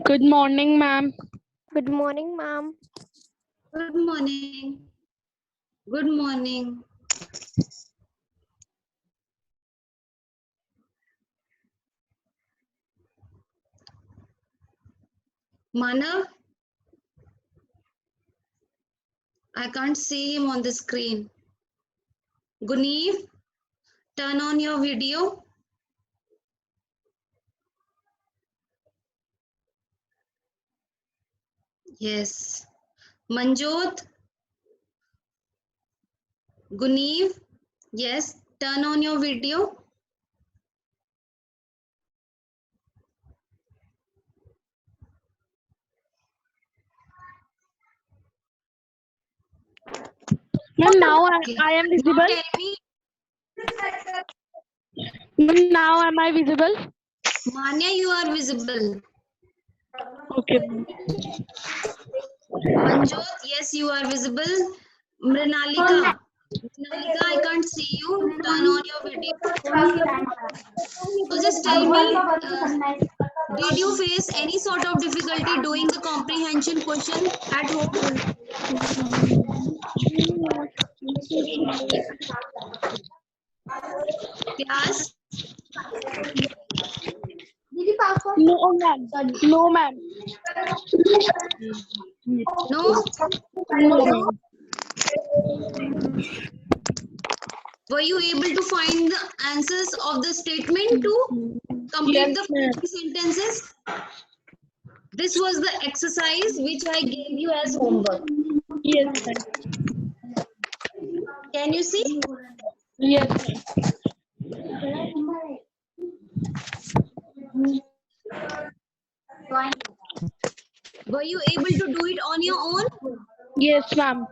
Good morning, ma'am. Good morning, ma'am. Good morning. Good morning. Manav, I can't see him on the screen. Guneev, turn on your video. Yes. Manjot, Guneev, yes, turn on your video. Ma'am, now Okay. I am Now visible. tell me, Ma'am, now am I visible? Manya, you are visible. Okay. Manjot, yes, you are visible. Mrinalika, Mrinalika, I can't see you. Turn on your video. So just tell me, did you face any sort of difficulty doing the comprehension question at home? Class? No, ma'am. No, ma'am. No? No, ma'am. Were you able to find the answers of the statement to complete Yes, the ma'am. sentences? This was the exercise which I gave you as homework. Yes, ma'am. Can you see? Yes, ma'am. Were you able to do it on your own? Yes, ma'am.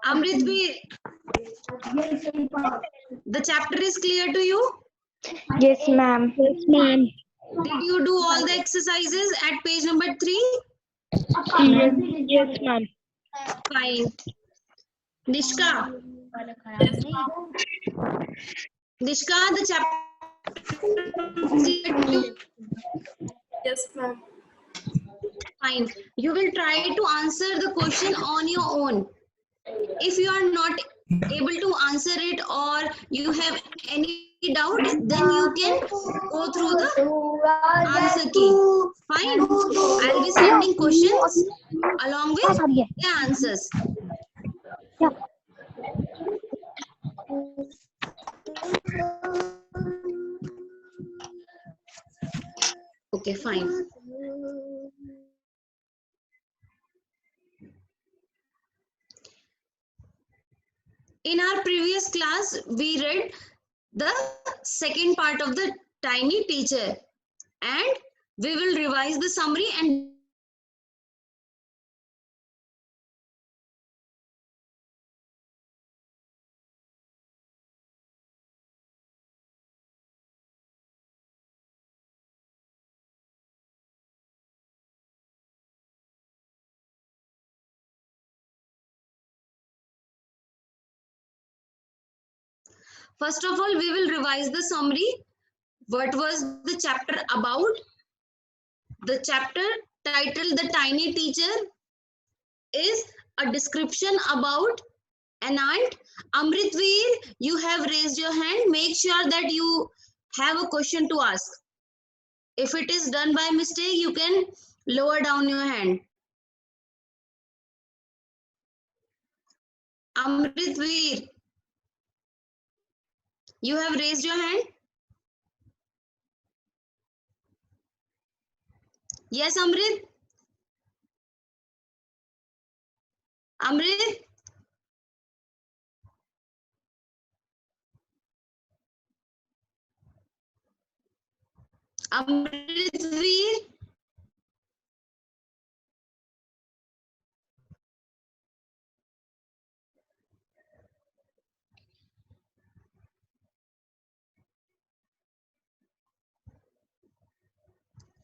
Amritveer, the chapter is clear to you? Yes, ma'am. Yes, ma'am. Did you do all the exercises at page number 3? Yes, yes, ma'am. Fine. Nishka, Nishka, the chapter is clear to you? Yes, ma'am. Fine. You will try to answer the question on your own. If you are not able to answer it or you have any doubt, then you can go through the answer key. Fine. I'll be sending questions along with the answers. Okay, fine. In our previous class, we read the second part of the tiny teacher, and we will revise the summary and first of all, we will revise the summary. What was the chapter about? The chapter titled The Tiny Teacher is a description about an ant. Amritveer, you have raised your hand. Make sure that you have a question to ask. If it is done by mistake, you can lower down your hand. Amritveer, you have raised your hand? Yes, Amrit? Amrit? Amritveer?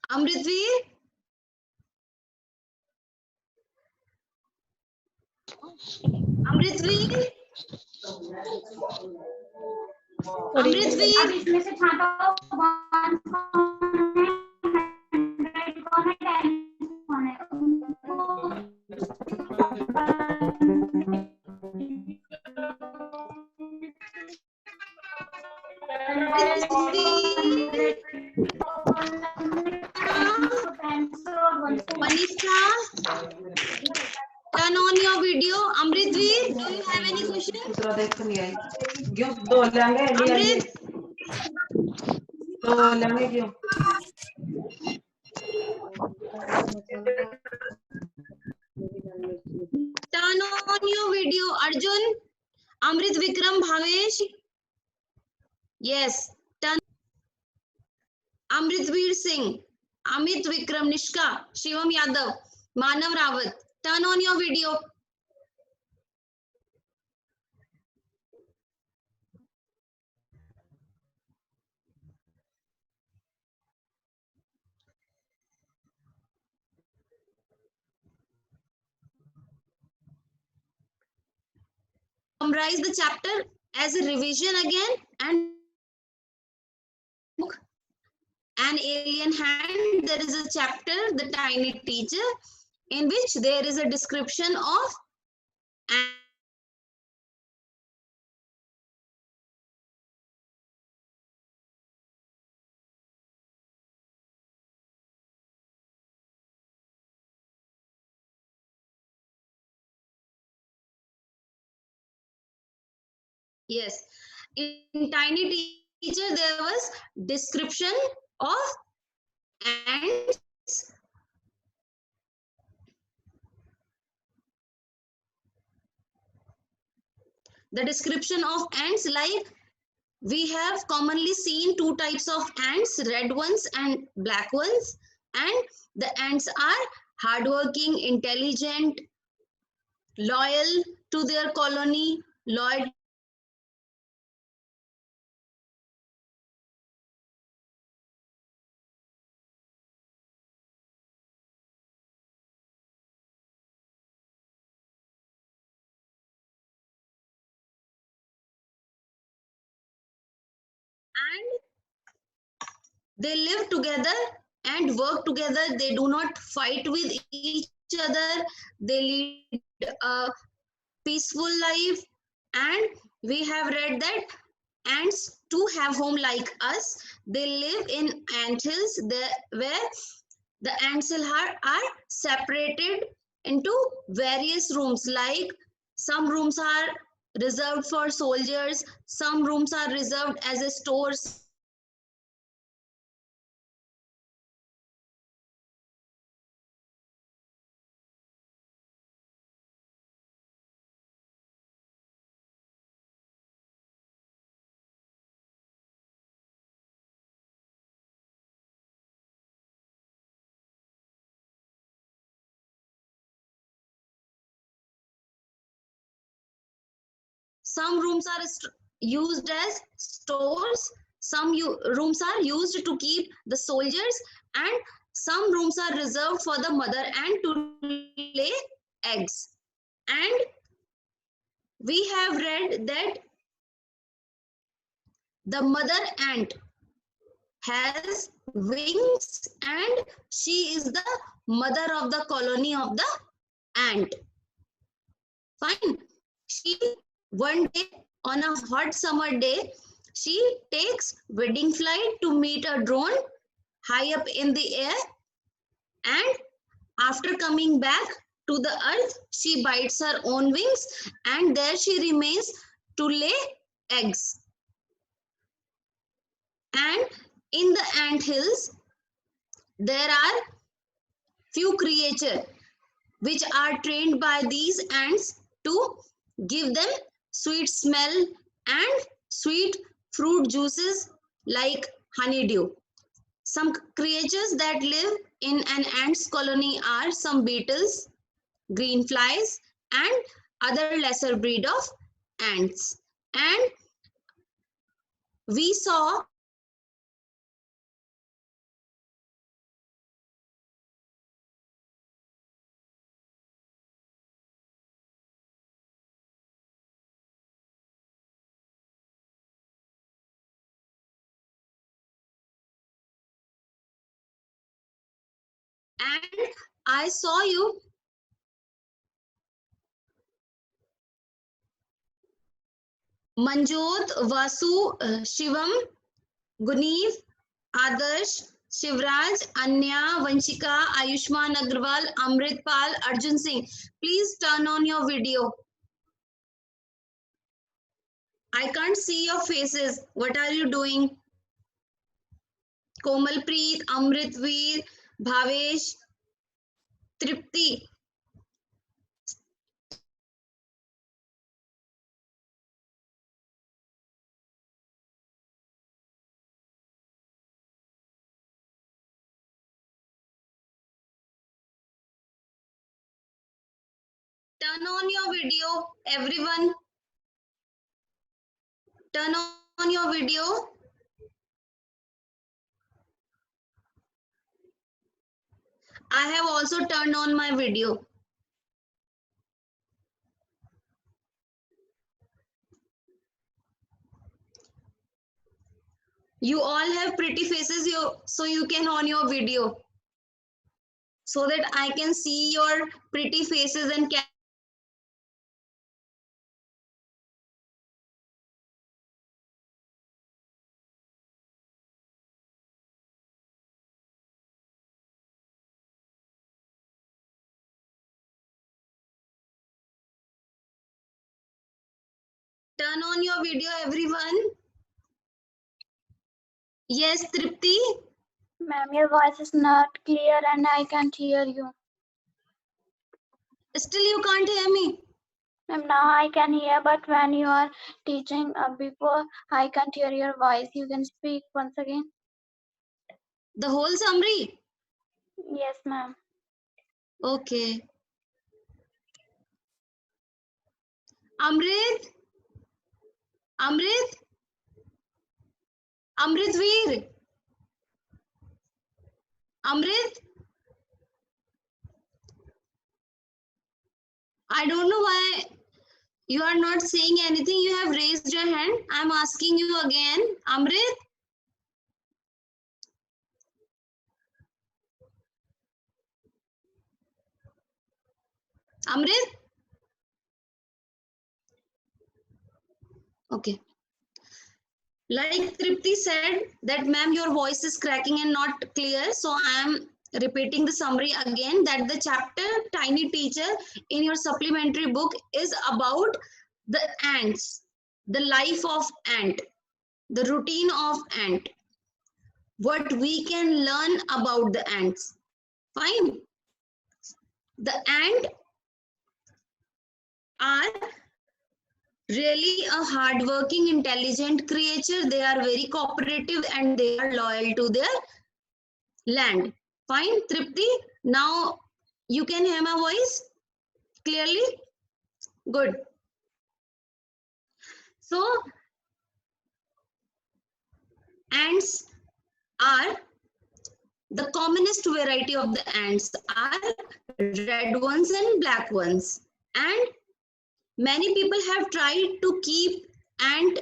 Amritveer? अमृतवीर, Good evening. अमृतवीर, अब इसमें से छांटो 1 कौन है 100 कौन है 10 कौन है Manisha, turn on your video. Amritveer, do you have any question? दूसरा देख नहीं आई क्यों दो लेंगे ले आइए Amrit, दो लेंगे क्यों turn on your video. Arjun, Amrit Vikram Bhavesh. Yes, turn. Amritveer Singh, Amit Vikram Nishka, Shivam Yadav, Manav Rawat. Turn on your video. Summarize the chapter as a revision again and book An Alien Hand. There is a chapter, The Tiny Teacher, in which there is a description of yes, in Tiny Teacher there was description of ants. The description of ants, like we have commonly seen two types of ants, red ones and black ones, and the ants are hardworking, intelligent, loyal to their colony, loyal and they live together and work together. They do not fight with each other. They lead a peaceful life. And we have read that ants too have home like us. They live in ant hills where the ants are separated into various rooms. Like some rooms are reserved for soldiers, some rooms are reserved as a stores. Some rooms are used as stores, some rooms are used to keep the soldiers, and some rooms are reserved for the mother ant to lay eggs. And we have read that the mother ant has wings and she is the mother of the colony of the ant. Fine. She one day on a hot summer day, she takes wedding flight to meet a drone high up in the air, and after coming back to the earth, she bites her own wings and there she remains to lay eggs. And in the ant hills, there are few creatures which are trained by these ants to give them sweet smell and sweet fruit juices like honeydew. Some creatures that live in an ant's colony are some beetles, green flies, and other lesser breed of ants. And we saw And I saw you. Manjot, Vasu, Shivam, Guneev, Adarsh, Shivraj, Anya, Vanshika, Ayushman Agrawal, Amritpal, Arjun Singh. Please turn on your video. I can't see your faces. What are you doing? Komalpreet, Amritveer, Bhavesh, Tripti. Turn on your video, everyone. Turn on your video. I have also turned on my video. You all have pretty faces, so you can on your video, so that I can see your pretty faces and can turn on your video, everyone. Yes, Tripti. Ma'am, your voice is not clear and I can't hear you. Still you can't hear me. Ma'am, now I can hear, but when you are teaching before, I can't hear your voice. You can speak once again. The whole summary. Yes, ma'am. Okay. Amrit. Amrit. Amritveer. Amrit. I don't know why you are not saying anything. You have raised your hand. I'm asking you again. Amrit. Amrit. Okay. Like Tripti said that ma'am, your voice is cracking and not clear. So I am repeating the summary again, that the chapter Tiny Teacher in your supplementary book is about the ants, the life of ant, the routine of ant, what we can learn about the ants. Fine. The ant are really a hardworking, intelligent creature. They are very cooperative and they are loyal to their land. Fine, Tripti. Now you can hear my voice clearly? Good. So, ants are the commonest variety of the ants are red ones and black ones. And many people have tried to keep ant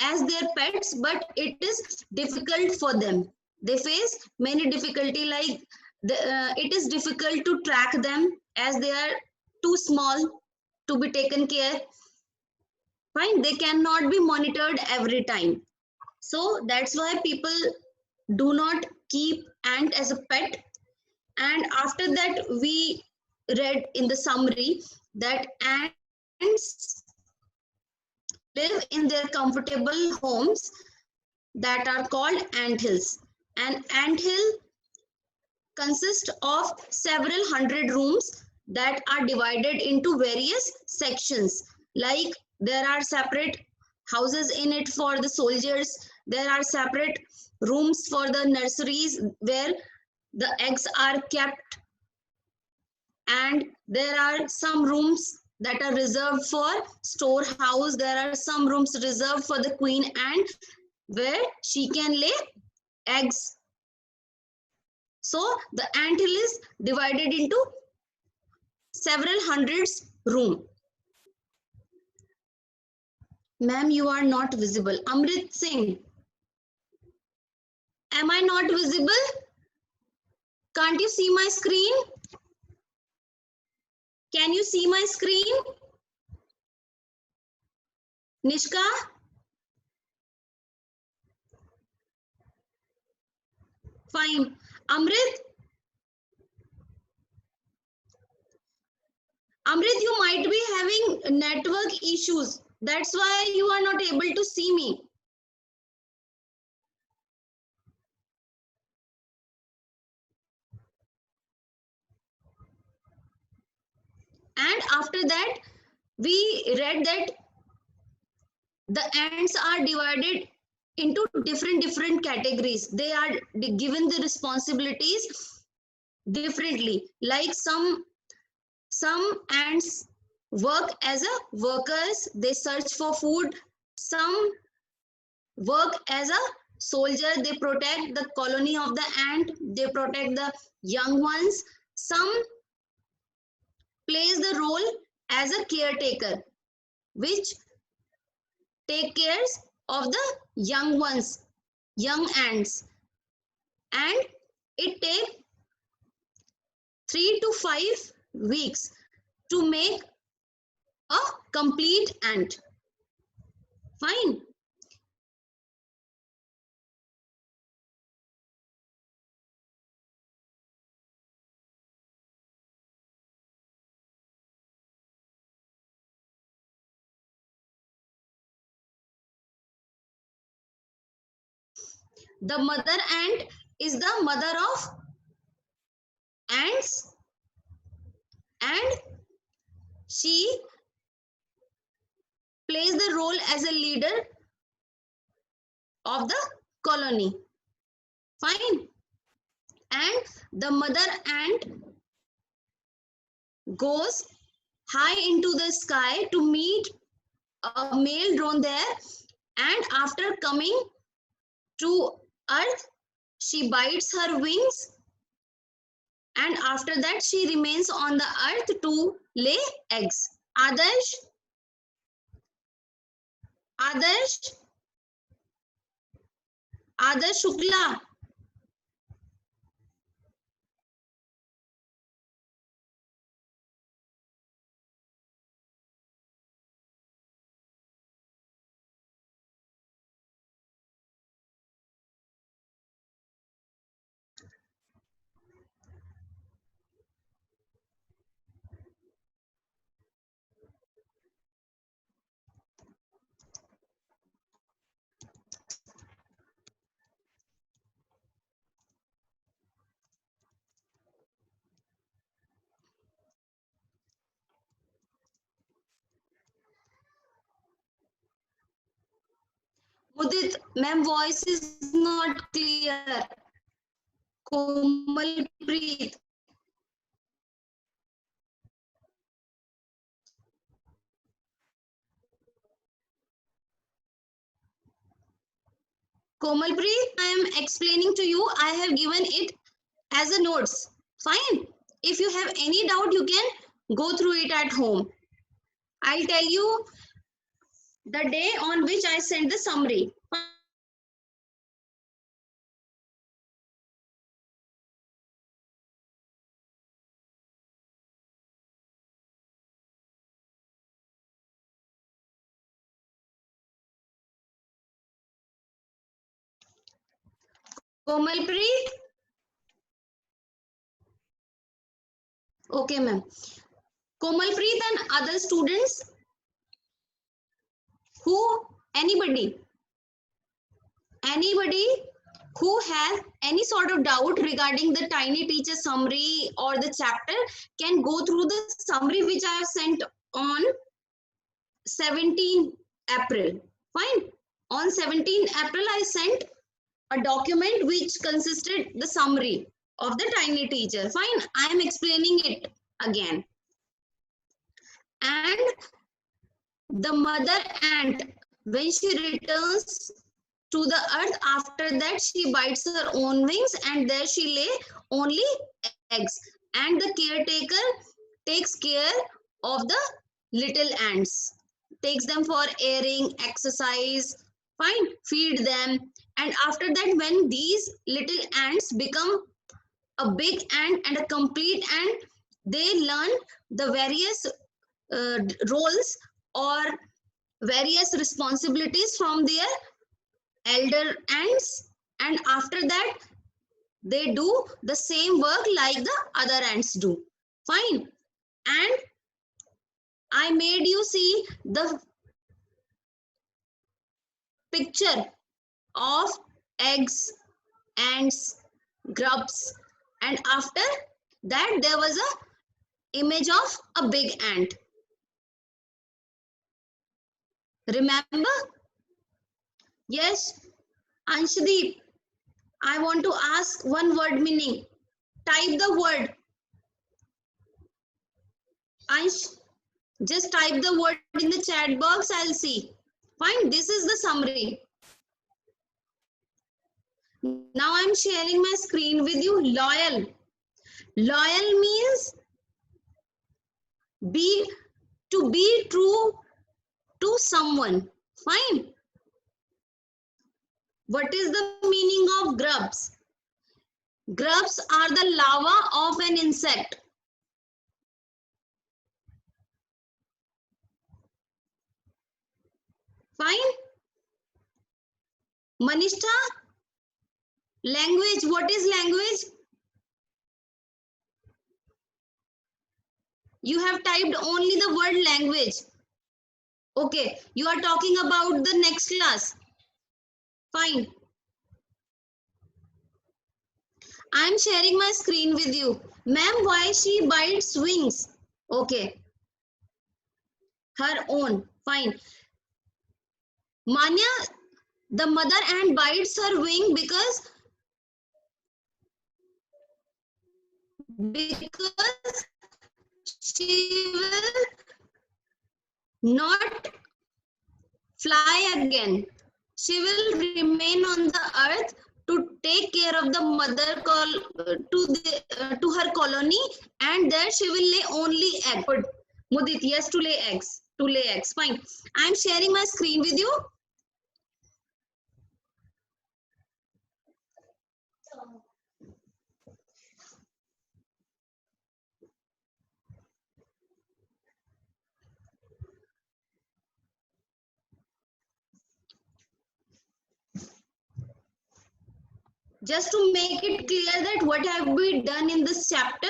as their pets, but it is difficult for them. They face many difficulty, like it is difficult to track them as they are too small to be taken care. Fine, they cannot be monitored every time. So that's why people do not keep ant as a pet. And after that, we read in the summary that ants live in their comfortable homes that are called anthills. An anthill consists of several hundred rooms that are divided into various sections. Like there are separate houses in it for the soldiers, there are separate rooms for the nurseries where the eggs are kept, and there are some rooms that are reserved for storehouse. There are some rooms reserved for the queen ant where she can lay eggs. So the anthill is divided into several hundreds room. Ma'am, you are not visible. Amrit Singh, am I not visible? Can't you see my screen? Can you see my screen? Nishka? Fine. Amrit? Amrit, you might be having network issues. That's why you are not able to see me. And after that, we read that the ants are divided into different categories. They are given the responsibilities differently. Like some ants work as a workers, they search for food. Some work as a soldier, they protect the colony of the ant, they protect the young ones. Some plays the role as a caretaker, which take care of the young ones, young ants. And it takes 3 to 5 weeks to make a complete ant. Fine. The mother ant is the mother of ants, and she plays the role as a leader of the colony. Fine. And the mother ant goes high into the sky to meet a male drone there, and after coming to earth, she bites her wings, and after that she remains on the earth to lay eggs. Adarsh, Shukla. Mudit, ma'am, voice is not clear. Komalpreet. Komalpreet, I am explaining to you. I have given it as a notes. Fine. If you have any doubt, you can go through it at home. I'll tell you the day on which I sent the summary. Komalpreet? Okay, ma'am. Komalpreet and other students who, anybody who has any sort of doubt regarding the Tiny Teacher summary or the chapter can go through the summary which I have sent on 17 April. Fine. On 17 April, I sent a document which consisted the summary of the Tiny Teacher. Fine. I am explaining it again. And the mother ant, when she returns to the earth, after that she bites her own wings and there she lay only eggs, and the caretaker takes care of the little ants, takes them for airing, exercise, fine, feed them, and after that when these little ants become a big ant and a complete ant. They learn the various roles or various responsibilities from their elder ants, and after that they do the same work like the other ants do. Fine. And I made you see the picture of eggs, ants, grubs, and after that there was a image of a big ant. Remember? Yes, Anshdeep, I want to ask one word meaning. Type the word. Ansh, just type the word in the chat box, I'll see. Fine, this is the summary. Now I'm sharing my screen with you. Loyal. Loyal means to be true to someone. Fine. What is the meaning of grubs? Grubs are the larva of an insect. Fine. Manishta, language. What is language? You have typed only the word language. Okay, you are talking about the next class. Fine. I am sharing my screen with you. Ma'am, why she bites wings? Okay. Her own. Fine. Manya, the mother ant bites her wing because she will not fly again. She will remain on the earth to take care of the mother to her colony, and there she will lay only egg. Good. Mudit, yes, to lay eggs. To lay eggs. Fine. I am sharing my screen with you. Just to make it clear that what have we done in this chapter.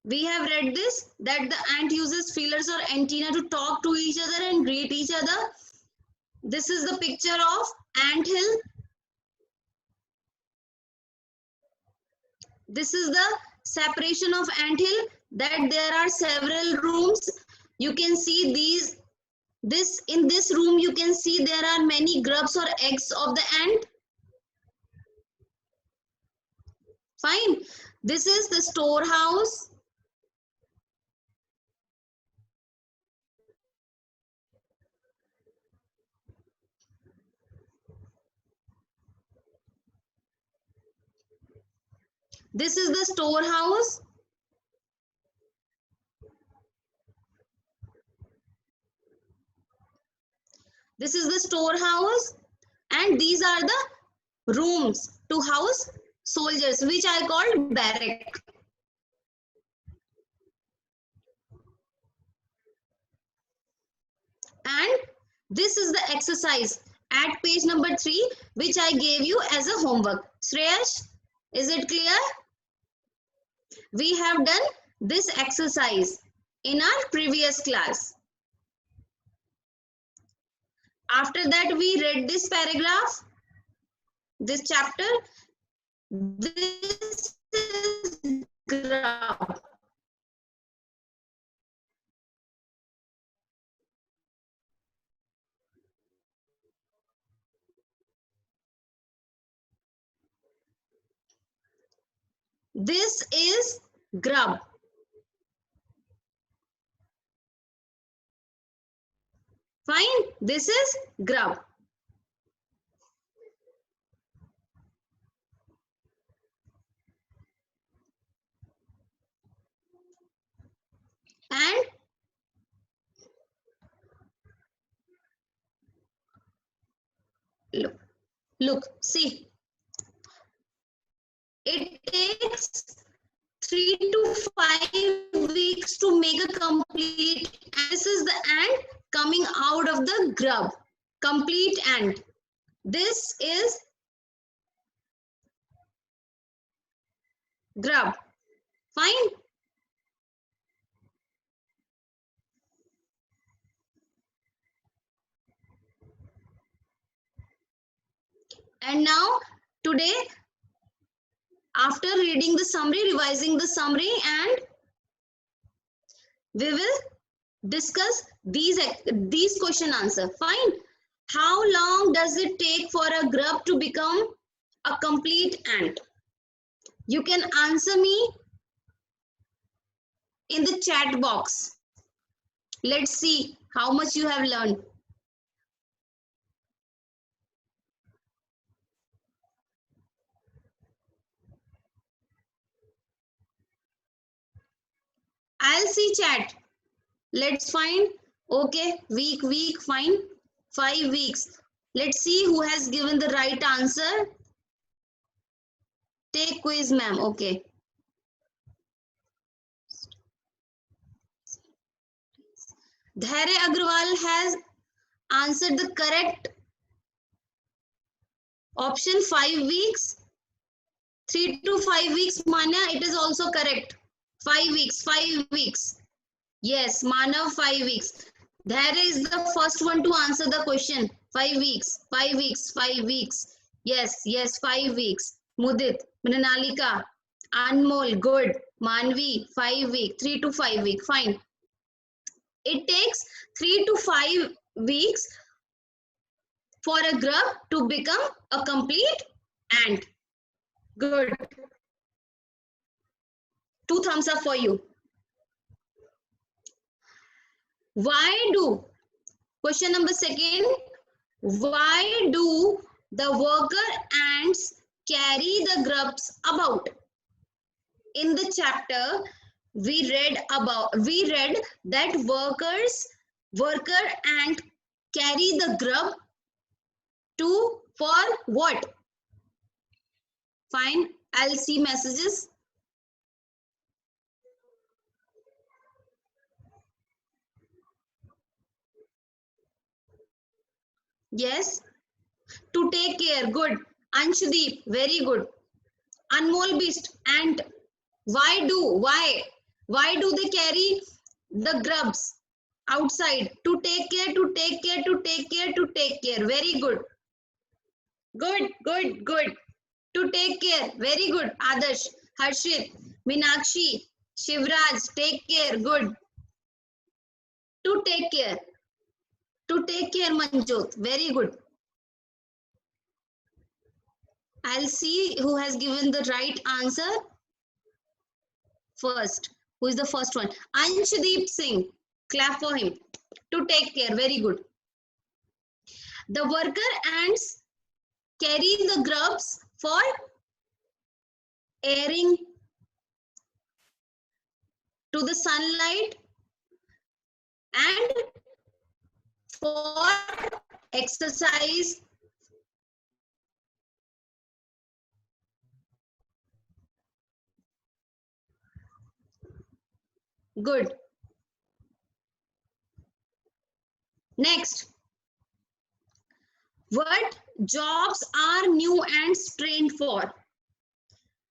We have read this, that the ant uses feelers or antenna to talk to each other and greet each other. This is the picture of ant hill. This is the separation of ant hill, that there are several rooms. You can see in this room you can see there are many grubs or eggs of the ant. Fine. This is the storehouse. This is the storehouse. This is the storehouse, and these are the rooms to house soldiers, which I called barrack. And this is the exercise at page number 3, which I gave you as a homework. Shreyash, is it clear? We have done this exercise in our previous class. After that, we read this paragraph, this chapter. This is graph. This is grub. Fine. This is grub. And Look, see. It takes 3 to 5 weeks to make a complete. And this is the ant coming out of the grub. Complete ant. This is grub. Fine. And now today, after reading the summary, revising the summary, and we will discuss these question answer. Fine. How long does it take for a grub to become a complete ant? You can answer me in the chat box. Let's see how much you have learned. I'll see chat. Let's find. Okay, week, fine. 5 weeks. Let's see who has given the right answer. Take quiz, ma'am. Okay. Dhairya Agrawal has answered the correct option. 5 weeks. 3 to 5 weeks. Manya, it is also correct. 5 weeks. 5 weeks. Yes, Manav, 5 weeks. Dhairya is the first one to answer the question. 5 weeks. 5 weeks. 5 weeks. Yes, 5 weeks. Mudit, Mrinalika, Anmol, good. Manvi, 5 weeks. 3 to 5 weeks. Fine. It takes 3 to 5 weeks for a grub to become a complete ant. Good. 2 thumbs up for you. Why do, question number 2, why do the worker ants carry the grubs about? In the chapter, we read that worker ant carry the grub for what? Fine, I'll see messages. Yes, to take care. Good. Anshdeep, very good. Anmol Beast, ant. Why do they carry the grubs outside? To take care. Very good. Good. To take care. Very good. Adarsh, Harshit, Meenakshi, Shivraj, take care. Good. To take care. To take care, Manjot. Very good. I'll see who has given the right answer first. Who is the first one? Anshdeep Singh. Clap for him. To take care. Very good. The worker ants carry the grubs for airing to the sunlight and for exercise. Good. Next. What jobs are new ants trained for?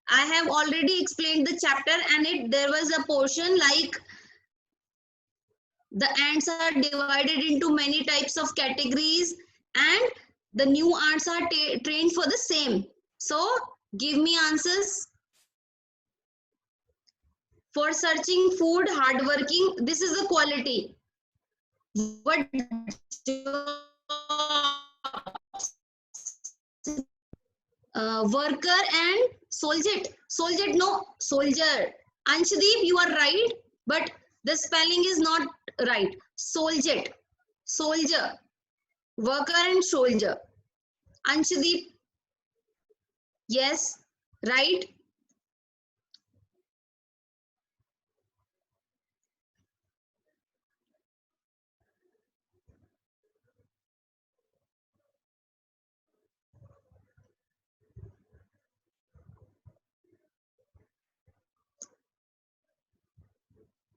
I have already explained the chapter, and there was a portion like the ants are divided into many types of categories and the new ants are trained for the same. So give me answers. For searching food, hardworking, this is the quality. What worker and soldier, no, soldier. Anshdeep, you are right, but the spelling is not right. Soldier, worker and soldier. Anshdeep, yes, right.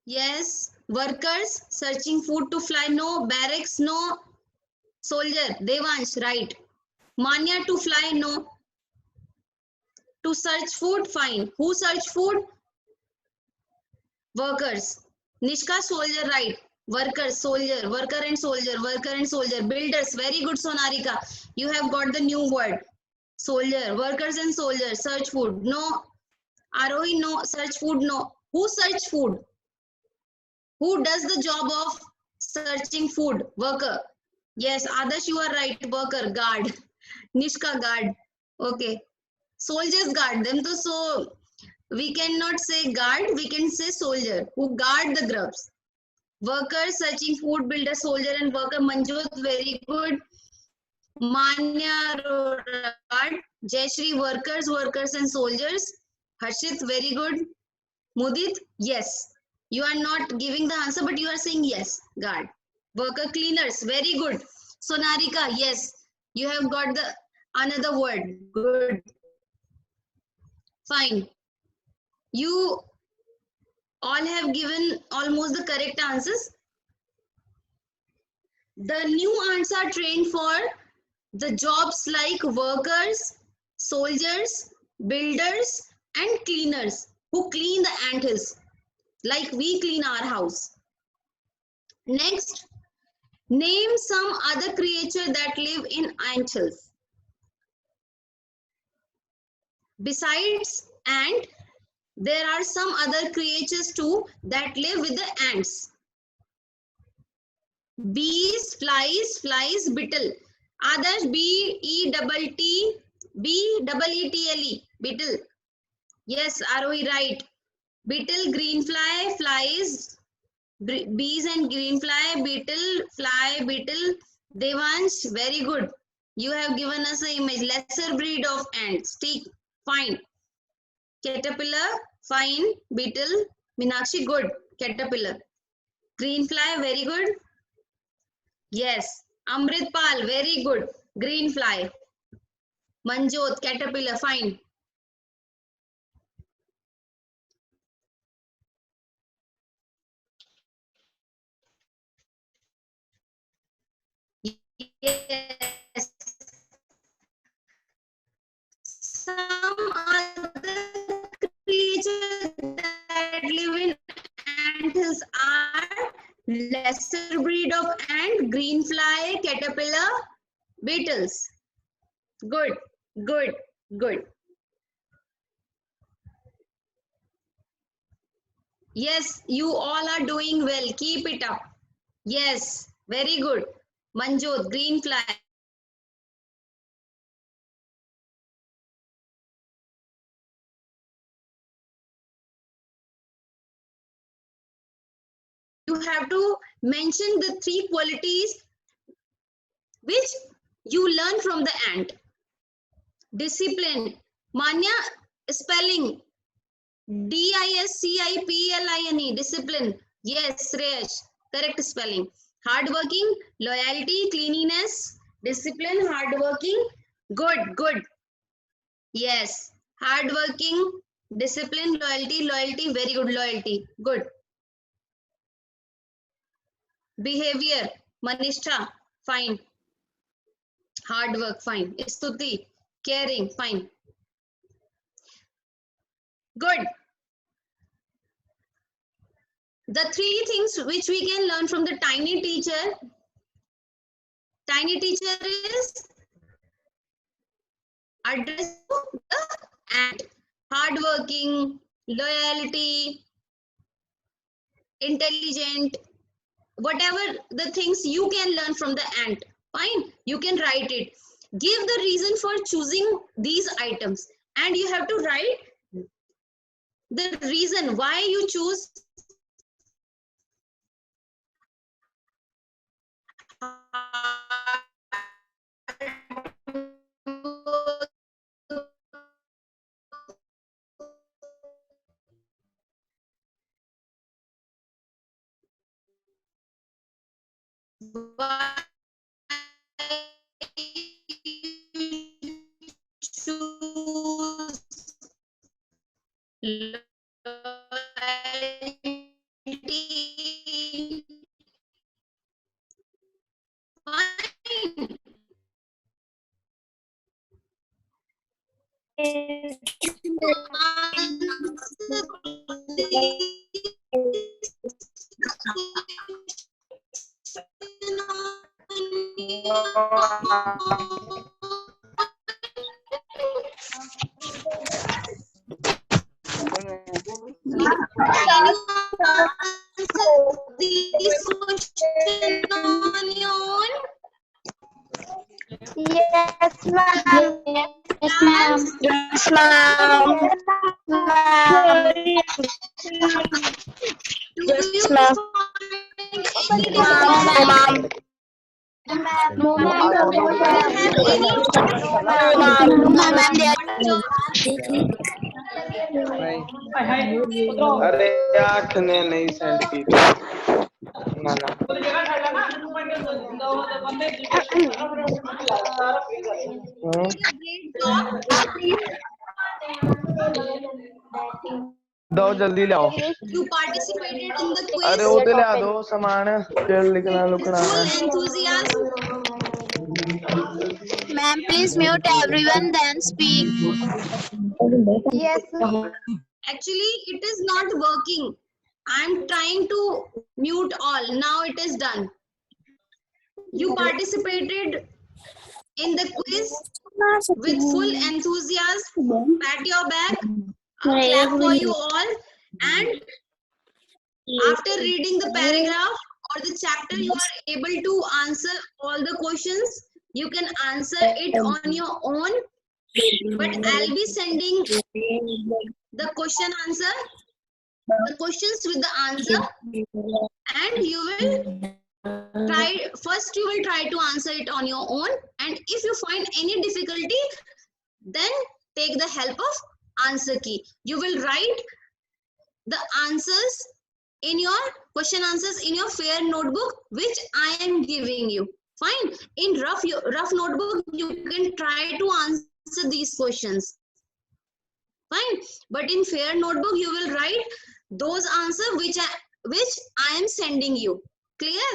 Yes. Workers searching food to fly. No. Barracks. No. Soldier. Devansh. Right. Manya to fly. No. To search food. Fine. Who search food? Workers. Nishka. Soldier. Right. Workers, soldier, worker and soldier, worker and soldier. Builders. Very good, Sonarika. You have got the new word. Soldier, workers and soldiers. Search food. No. Arohi. No. Search food. No. Who search food? Who does the job of searching food? Worker. Yes, Adarsh, you are right. Worker. Guard. Nishka. Guard. Okay. Soldiers guard them. So we cannot say guard. We can say soldier who guard the grubs. Worker searching food, builder, soldier and worker. Manjot, very good. Manya, guard. Jayashri, workers, workers and soldiers. Harshit, very good. Mudit, yes. You are not giving the answer, but you are saying yes. Guard. Worker, cleaners, very good. Sonarika, yes. You have got the another word. Good. Fine. You all have given almost the correct answers. The new ants are trained for the jobs like workers, soldiers, builders and cleaners who clean the ant hills like we clean our house. Next, name some other creature that live in ant hills. Besides ant, there are some other creatures too that live with the ants. Bees, flies, beetle. Others B-E-T-T-E-T-L-E. Beetle. Yes, Arohi, right. Beetle, green fly, flies, bees and green fly, beetle, fly, beetle. Devansh, very good. You have given us an image. Lesser breed of ants. Stick, fine. Caterpillar, fine. Beetle, Meenakshi, good. Caterpillar. Green fly, very good. Yes. Amritpal, very good. Green fly. Manjot, caterpillar, fine. Yes. Some other creatures that live in ant hills are lesser breed of ant, green fly, caterpillar, beetles. Good, good, good. Yes, you all are doing well. Keep it up. Yes, very good. Manjot, green fly. You have to mention the 3 qualities which you learn from the ant. Discipline. Manya, spelling. D-I-S-C-I-P-L-I-N-E. Discipline. Yes, Shreyash. Correct spelling. Hardworking, loyalty, cleanliness, discipline, hardworking. Good, good. Yes. Hardworking, discipline, loyalty, very good, loyalty. Good. Behavior. Manisha, fine. Hard work, fine. Stuti, caring, fine. Good. The 3 things which we can learn from the tiny teacher. Tiny teacher is address to the ant. Hardworking, loyalty, intelligent, whatever the things you can learn from the ant. Fine, you can write it. Give the reason for choosing these items and you have to write the reason why you choose why choose loyalty Can you answer these questions on your own? Yes, ma'am. Yes, ma'am. Yes, ma'am. Do Yes, you ma'am. find any No, difficulty? ma'am. No, ma'am. Do you have any? No, ma'am. No, No, ma'am. ma'am. What's your अरे आँख ने नहीं send की थी ना ना great job? दो जल्दी ले आओ You participated in the अरे quiz उधर ले आ दो सामान फिर लिखना with लुकना full है enthusiasm. Ma'am, please mute everyone, then speak. Yes, Actually, it is not working. I am trying to mute all. Now it is done. You participated in the quiz with full enthusiasm. Pat your back. A clap for you all. And after reading the paragraph or the chapter, you are able to answer all the questions. You can answer it on your own. But I'll be sending the question answer, the questions with the answer, and you will try to answer it on your own, and if you find any difficulty, then take the help of answer key. You will write the answers in your question answers in your fair notebook which I am giving you. Fine. In rough notebook you can try to answer these questions. Fine. But in fair notebook you will write those answers which I am sending you. Clear?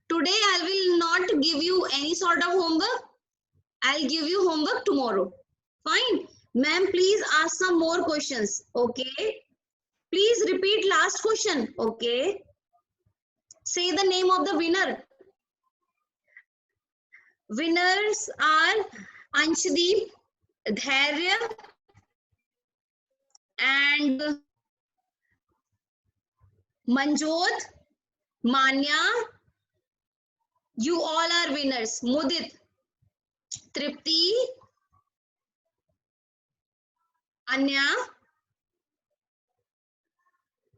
Today I will not give you any sort of homework. I'll give you homework tomorrow. Fine. Ma'am, please ask some more questions. Okay. Please repeat last question. Okay. Say the name of the winner. Winners are Anshdeep, Dhairya, and Manjot, Manya. You all are winners. Mudit, Tripti, Anya,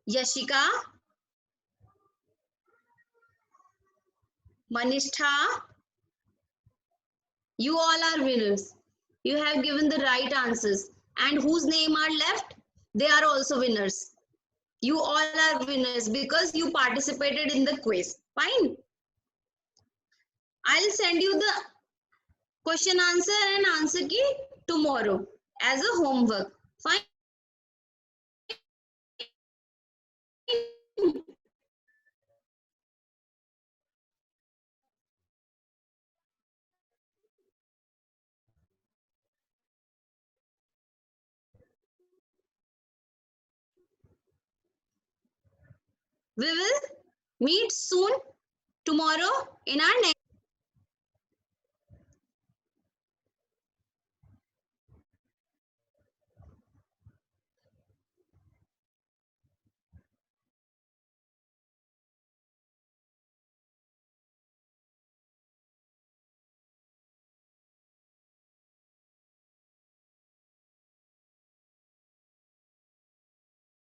Yashika, Manishtha. You all are winners. You have given the right answers. And whose name are left? They are also winners. You all are winners because you participated in the quiz. Fine. I'll send you the question answer and answer key tomorrow as a homework. Fine. We will meet soon tomorrow in our next